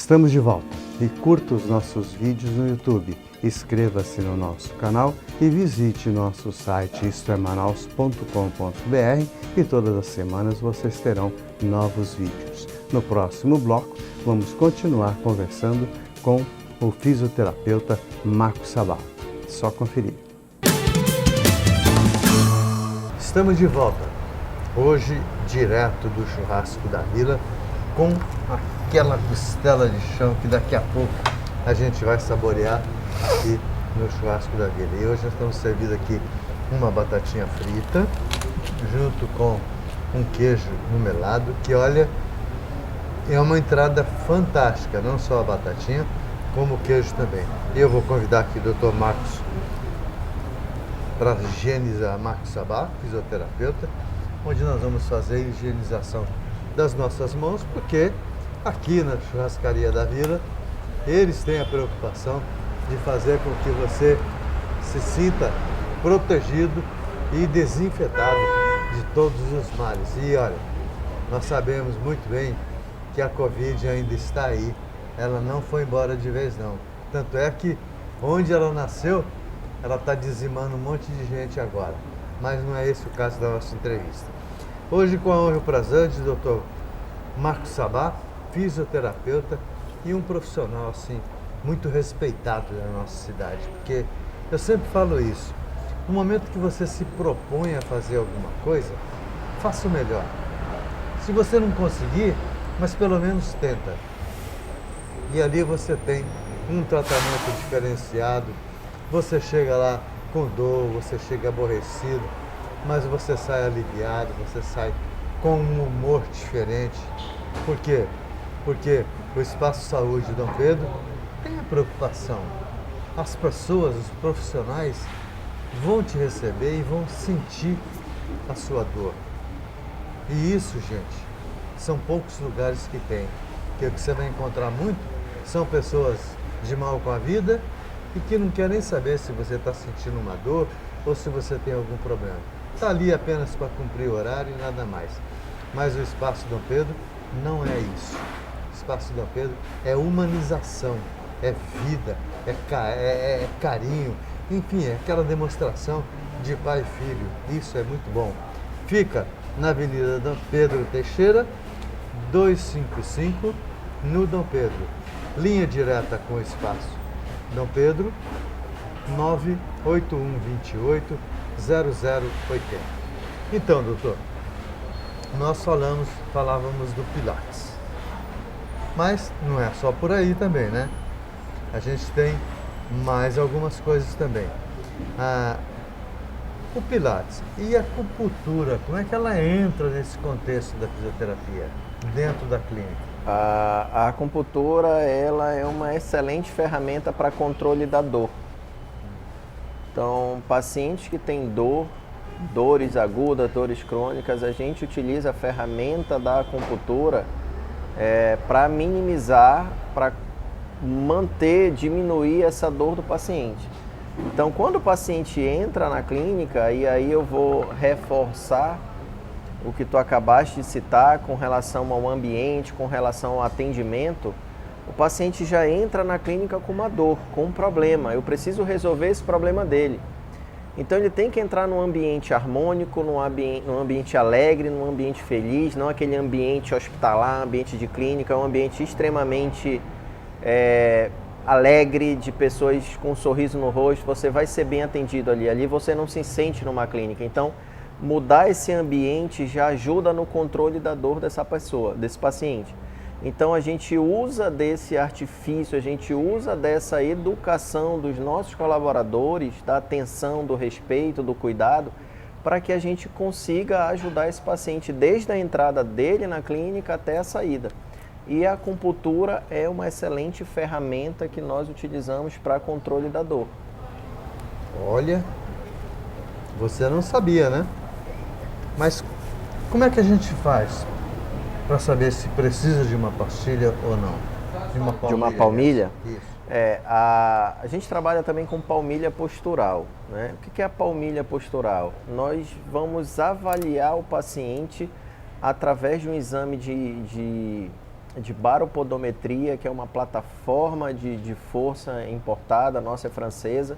Estamos de volta e curta os nossos vídeos no YouTube, inscreva-se no nosso canal e visite nosso site istoemanaus.com.br e todas as semanas vocês terão novos vídeos. No próximo bloco vamos continuar conversando com o fisioterapeuta Marco Sabá. Só conferir. Estamos de volta, hoje direto do churrasco da vila, com aquela costela de chão que daqui a pouco a gente vai saborear aqui no churrasco da vila. E hoje nós estamos servindo aqui uma batatinha frita, junto com um queijo no melado, que olha, é uma entrada fantástica, não só a batatinha, como o queijo também. E eu vou convidar aqui o Dr. Marcos para higienizar, Marcos Sabá, fisioterapeuta, onde nós vamos fazer a higienização das nossas mãos, porque aqui na churrascaria da vila, eles têm a preocupação de fazer com que você se sinta protegido e desinfetado de todos os males. E olha, nós sabemos muito bem que a Covid ainda está aí, ela não foi embora de vez não. Tanto é que onde ela nasceu, ela está dizimando um monte de gente agora. Mas não é esse o caso da nossa entrevista. Hoje, com a honra e o prazer de Dr. Marco Sabá, fisioterapeuta e um profissional assim, muito respeitado na nossa cidade. Porque eu sempre falo isso, no momento que você se propõe a fazer alguma coisa, faça o melhor. Se você não conseguir, mas pelo menos tenta. E ali você tem um tratamento diferenciado, você chega lá com dor, você chega aborrecido, mas você sai aliviado, você sai com um humor diferente. Por quê? Porque o Espaço Saúde Dom Pedro tem a preocupação. As pessoas, os profissionais, vão te receber e vão sentir a sua dor. E isso, gente, são poucos lugares que tem. Porque o que você vai encontrar muito são pessoas de mal com a vida e que não querem saber se você está sentindo uma dor ou se você tem algum problema. Está ali apenas para cumprir o horário e nada mais. Mas o Espaço Dom Pedro não é isso. O Espaço Dom Pedro é humanização, é vida, é carinho, enfim, é aquela demonstração de pai e filho. Isso é muito bom. Fica na Avenida Dom Pedro Teixeira, 255, no Dom Pedro. Linha direta com o Espaço Dom Pedro, 98128 0080. Então, doutor, nós falávamos do Pilates, mas não é só por aí também, né? A gente tem mais algumas coisas também. O Pilates e a acupuntura, como é que ela entra nesse contexto da fisioterapia, dentro da clínica? A acupuntura, ela é uma excelente ferramenta para controle da dor. Então, pacientes que têm dores agudas, dores crônicas, a gente utiliza a ferramenta da acupuntura para minimizar, para manter, diminuir essa dor do paciente. Então, quando o paciente entra na clínica, e aí eu vou reforçar o que tu acabaste de citar com relação ao ambiente, com relação ao atendimento, o paciente já entra na clínica com uma dor, com um problema. Eu preciso resolver esse problema dele. Então ele tem que entrar num ambiente harmônico, num ambiente alegre, num ambiente feliz, não aquele ambiente hospitalar, ambiente de clínica, um ambiente extremamente alegre, de pessoas com um sorriso no rosto. Você vai ser bem atendido ali. Ali você não se sente numa clínica. Então, mudar esse ambiente já ajuda no controle da dor dessa pessoa, desse paciente. Então a gente usa desse artifício, a gente usa dessa educação dos nossos colaboradores, da atenção, do respeito, do cuidado, para que a gente consiga ajudar esse paciente desde a entrada dele na clínica até a saída. E a acupuntura é uma excelente ferramenta que nós utilizamos para controle da dor. Olha, você não sabia, né? Mas como é que a gente faz para saber se precisa de uma pastilha ou não? De uma palmilha? Isso. A gente trabalha também com palmilha postural, né? O que é a palmilha postural? Nós vamos avaliar o paciente através de um exame de de baropodometria, que é uma plataforma de força importada, a nossa é francesa,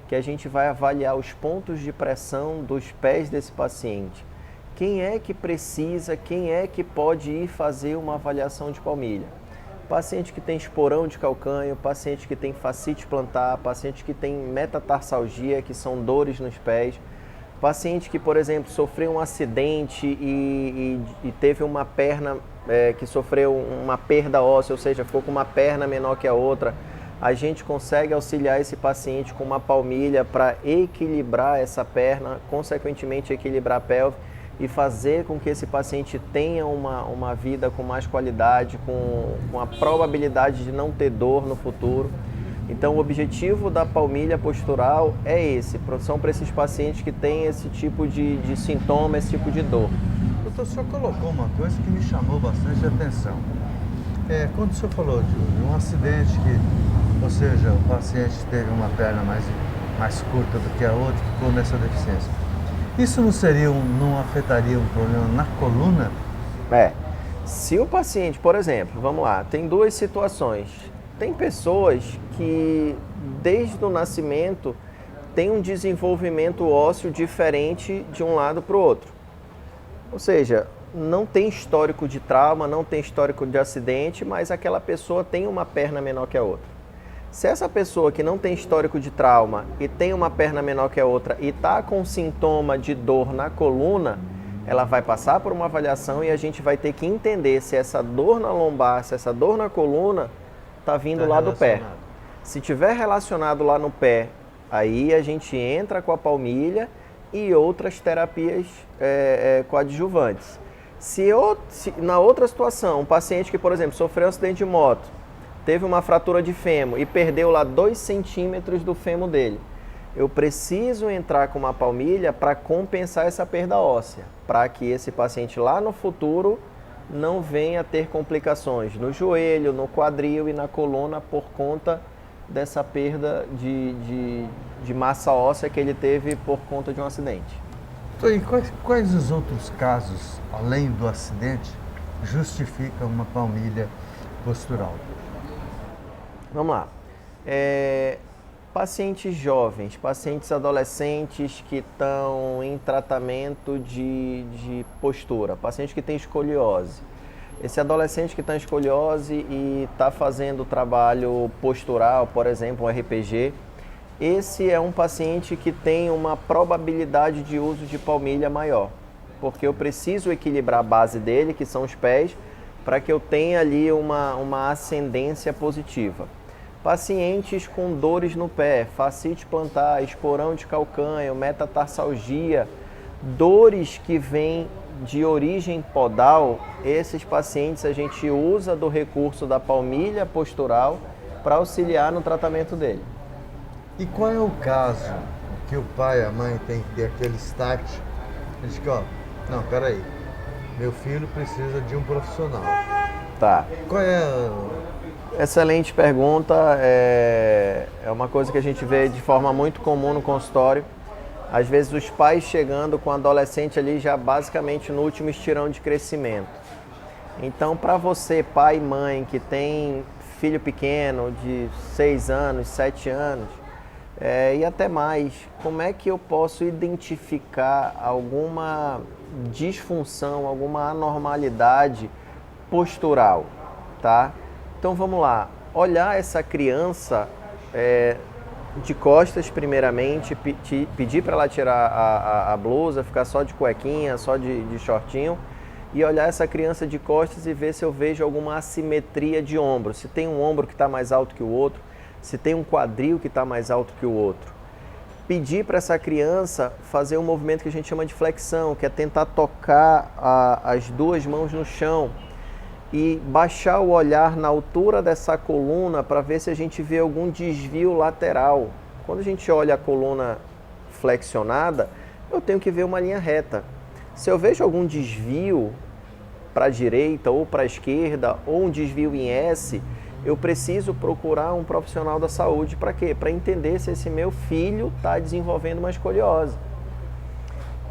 que a gente vai avaliar os pontos de pressão dos pés desse paciente. Quem é que precisa, quem é que pode ir fazer uma avaliação de palmilha? Paciente que tem esporão de calcânio, paciente que tem fascite plantar, paciente que tem metatarsalgia, que são dores nos pés, paciente que, por exemplo, sofreu um acidente e teve uma perna que sofreu uma perda óssea, ou seja, ficou com uma perna menor que a outra, a gente consegue auxiliar esse paciente com uma palmilha para equilibrar essa perna, consequentemente equilibrar a pelve e fazer com que esse paciente tenha uma vida com mais qualidade, com a probabilidade de não ter dor no futuro. Então, o objetivo da palmilha postural é esse, são para esses pacientes que têm esse tipo de sintoma, esse tipo de dor. Doutor, o senhor colocou uma coisa que me chamou bastante atenção. Quando o senhor falou de um acidente que, ou seja, o paciente teve uma perna mais curta do que a outra, ficou nessa deficiência. Isso não afetaria um problema na coluna? Se o paciente, por exemplo, vamos lá, tem duas situações. Tem pessoas que, desde o nascimento, têm um desenvolvimento ósseo diferente de um lado para o outro. Ou seja, não tem histórico de trauma, não tem histórico de acidente, mas aquela pessoa tem uma perna menor que a outra. Se essa pessoa que não tem histórico de trauma e tem uma perna menor que a outra e está com sintoma de dor na coluna, ela vai passar por uma avaliação e a gente vai ter que entender se essa dor na lombar, se essa dor na coluna está vindo lá do pé. Se tiver relacionado lá no pé, aí a gente entra com a palmilha e outras terapias coadjuvantes. Se na outra situação, um paciente que, por exemplo, sofreu um acidente de moto, teve uma fratura de fêmur e perdeu lá 2 centímetros do fêmur dele, eu preciso entrar com uma palmilha para compensar essa perda óssea, para que esse paciente lá no futuro não venha ter complicações no joelho, no quadril e na coluna por conta dessa perda de massa óssea que ele teve por conta de um acidente. Então, e quais os outros casos, além do acidente, justificam uma palmilha postural? Vamos lá. Pacientes jovens, pacientes adolescentes que estão em tratamento de postura, paciente que tem escoliose. Esse adolescente que está em escoliose e está fazendo trabalho postural, por exemplo, um RPG, esse é um paciente que tem uma probabilidade de uso de palmilha maior, porque eu preciso equilibrar a base dele, que são os pés, para que eu tenha ali uma ascendência positiva. Pacientes com dores no pé, fascite plantar, esporão de calcânio, metatarsalgia, dores que vêm de origem podal, esses pacientes a gente usa do recurso da palmilha postural para auxiliar no tratamento dele. E qual é o caso que o pai e a mãe têm que ter aquele start? Diz que, não, peraí, meu filho precisa de um profissional. Tá. Qual é Excelente pergunta, é uma coisa que a gente vê de forma muito comum no consultório. Às vezes os pais chegando com o adolescente ali já basicamente no último estirão de crescimento. Então, para você, pai e mãe, que tem filho pequeno de 6 anos, 7 anos e até mais, como é que eu posso identificar alguma disfunção, alguma anormalidade postural, tá? Então vamos lá, olhar essa criança de costas primeiramente, pedir para ela tirar a blusa, ficar só de cuequinha, só de shortinho, e olhar essa criança de costas e ver se eu vejo alguma assimetria de ombro, se tem um ombro que está mais alto que o outro, se tem um quadril que está mais alto que o outro. Pedir para essa criança fazer um movimento que a gente chama de flexão, que é tentar tocar as duas mãos no chão, e baixar o olhar na altura dessa coluna para ver se a gente vê algum desvio lateral. Quando a gente olha a coluna flexionada, eu tenho que ver uma linha reta. Se eu vejo algum desvio para a direita ou para a esquerda, ou um desvio em S, eu preciso procurar um profissional da saúde. Para quê? Para entender se esse meu filho está desenvolvendo uma escoliose.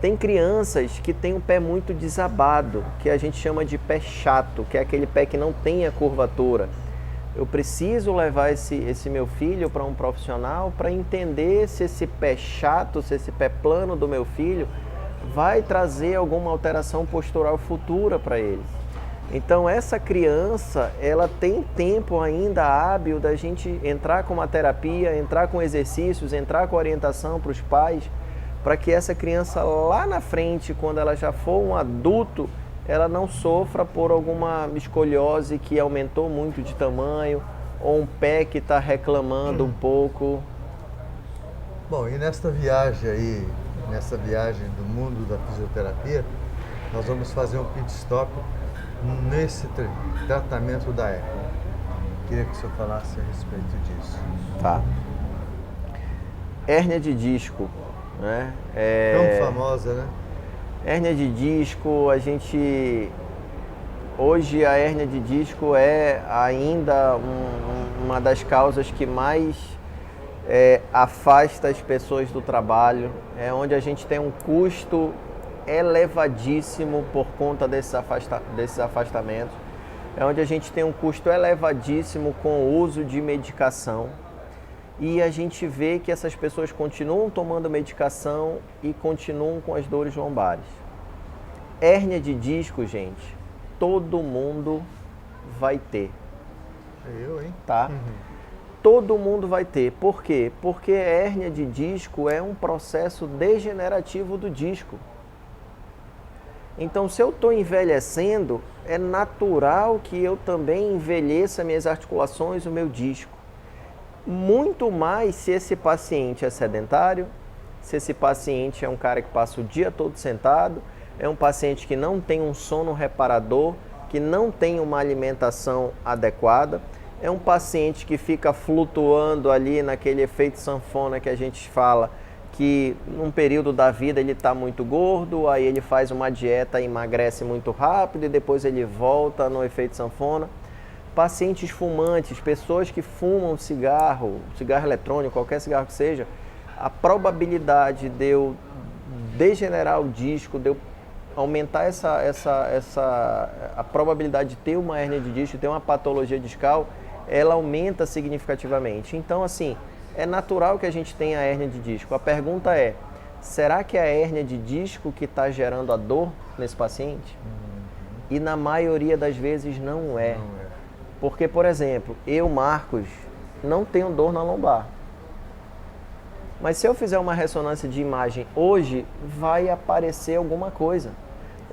Tem crianças que têm o pé muito desabado, que a gente chama de pé chato, que é aquele pé que não tem a curvatura. Eu preciso levar esse meu filho para um profissional para entender se esse pé chato, se esse pé plano do meu filho vai trazer alguma alteração postural futura para ele. Então essa criança, ela tem tempo ainda hábil da gente entrar com uma terapia, entrar com exercícios, entrar com orientação para os pais, para que essa criança lá na frente, quando ela já for um adulto, ela não sofra por alguma escoliose que aumentou muito de tamanho, ou um pé que está reclamando um pouco. Bom, e nesta viagem aí, nessa viagem do mundo da fisioterapia, nós vamos fazer um pit stop nesse tratamento da hérnia. Queria que o senhor falasse a respeito disso. Tá. Hérnia de disco, né? Tão famosa, né? Hérnia de disco, hoje a hérnia de disco é ainda uma das causas que mais afasta as pessoas do trabalho, é onde a gente tem um custo elevadíssimo por conta desses afastamentos, é onde a gente tem um custo elevadíssimo com o uso de medicação. E a gente vê que essas pessoas continuam tomando medicação e continuam com as dores lombares. Hérnia de disco, gente, todo mundo vai ter. Eu, hein? Tá? Uhum. Todo mundo vai ter. Por quê? Porque hérnia de disco é um processo degenerativo do disco. Então, se eu estou envelhecendo, é natural que eu também envelheça minhas articulações, o meu disco. Muito mais se esse paciente é sedentário, se esse paciente é um cara que passa o dia todo sentado, é um paciente que não tem um sono reparador, que não tem uma alimentação adequada, é um paciente que fica flutuando ali naquele efeito sanfona que a gente fala, que num período da vida ele está muito gordo, aí ele faz uma dieta e emagrece muito rápido e depois ele volta no efeito sanfona. Pacientes fumantes, pessoas que fumam cigarro eletrônico, qualquer cigarro que seja, a probabilidade de eu degenerar o disco, de eu aumentar a probabilidade de ter uma hérnia de disco, ter uma patologia discal, ela aumenta significativamente. Então, assim, é natural que a gente tenha a hérnia de disco. A pergunta é, será que é a hérnia de disco que está gerando a dor nesse paciente? E na maioria das vezes não é. Porque, por exemplo, eu, Marcos, não tenho dor na lombar. Mas se eu fizer uma ressonância de imagem hoje, vai aparecer alguma coisa.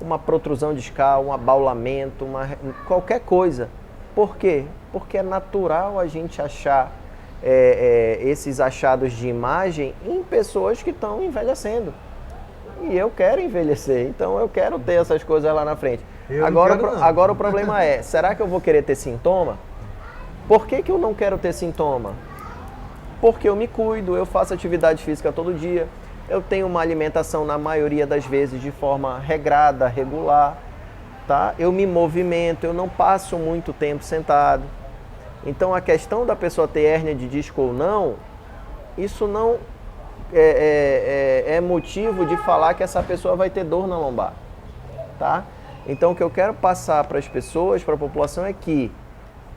Uma protrusão discal, um abaulamento, qualquer coisa. Por quê? Porque é natural a gente achar esses achados de imagem em pessoas que estão envelhecendo. E eu quero envelhecer, então eu quero ter essas coisas lá na frente. Agora o problema é, será que eu vou querer ter sintoma? Por que eu não quero ter sintoma? Porque eu me cuido, eu faço atividade física todo dia, eu tenho uma alimentação na maioria das vezes de forma regrada, regular, tá? Eu me movimento, eu não passo muito tempo sentado. Então a questão da pessoa ter hérnia de disco ou não, isso não é motivo de falar que essa pessoa vai ter dor na lombar, tá? Então o que eu quero passar para as pessoas, para a população é que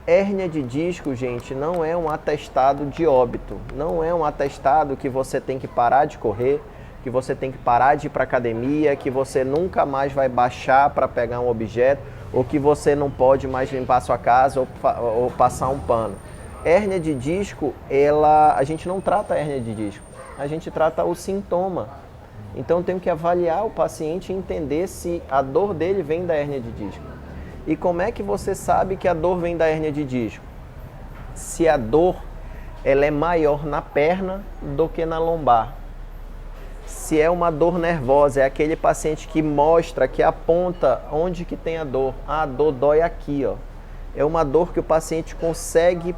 hérnia de disco, gente, não é um atestado de óbito, não é um atestado que você tem que parar de correr, que você tem que parar de ir para academia, que você nunca mais vai baixar para pegar um objeto, ou que você não pode mais limpar sua casa ou passar um pano. Hérnia de disco, a gente não trata a hérnia de disco, a gente trata o sintoma. Então eu tenho que avaliar o paciente e entender se a dor dele vem da hérnia de disco. E como é que você sabe que a dor vem da hérnia de disco? Se a dor ela é maior na perna do que na lombar. Se é uma dor nervosa, é aquele paciente que mostra, que aponta onde que tem a dor. Ah, a dor dói aqui, ó. É uma dor que o paciente consegue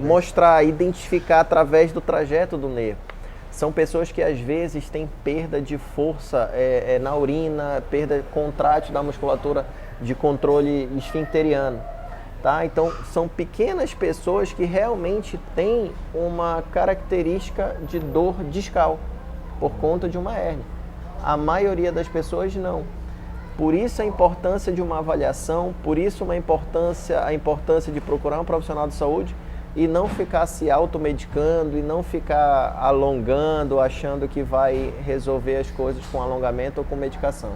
mostrar, identificar através do trajeto do nervo. São pessoas que às vezes têm perda de força na urina, perda contrátil da musculatura de controle esfincteriano. Tá? Então, são pequenas pessoas que realmente têm uma característica de dor discal por conta de uma hérnia. A maioria das pessoas não. Por isso a importância de uma avaliação, por isso a importância de procurar um profissional de saúde e não ficar se automedicando e não ficar alongando, achando que vai resolver as coisas com alongamento ou com medicação.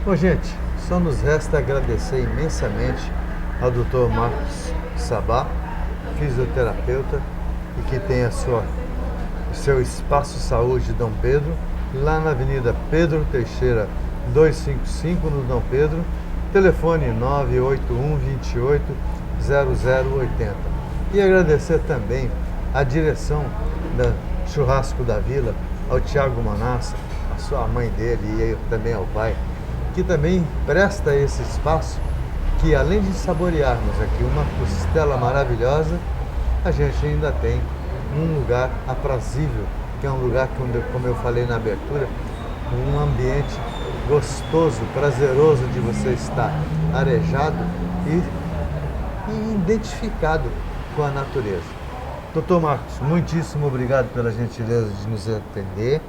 Bom, gente, só nos resta agradecer imensamente ao Dr. Marcos Sabá, fisioterapeuta, e que tem o seu Espaço Saúde Dom Pedro, lá na Avenida Pedro Teixeira 255, no Dom Pedro, telefone 981 28 0080. E agradecer também à direção da Churrasco da Vila, ao Tiago Manassa, a sua mãe dele e também ao pai, que também presta esse espaço, que além de saborearmos aqui uma costela maravilhosa, a gente ainda tem um lugar aprazível, que é um lugar que, como eu falei na abertura, um ambiente gostoso, prazeroso de você estar arejado e identificado com a natureza. Doutor Marcos, muitíssimo obrigado pela gentileza de nos atender,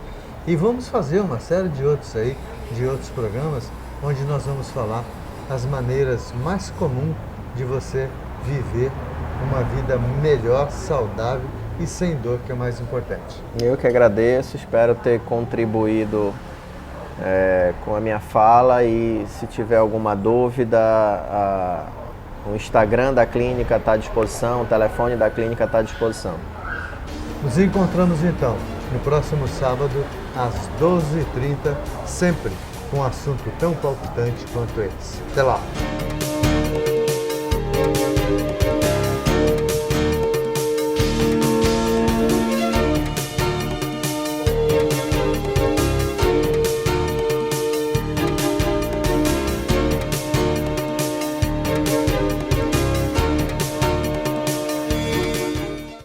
e vamos fazer uma série de outros programas, onde nós vamos falar as maneiras mais comuns de você viver uma vida melhor, saudável e sem dor, que é o mais importante. Eu que agradeço, espero ter contribuído com a minha fala, e se tiver alguma dúvida, o Instagram da clínica está à disposição, o telefone da clínica está à disposição. Nos encontramos então no próximo sábado às 12h30, sempre com um assunto tão palpitante quanto esse. Até lá!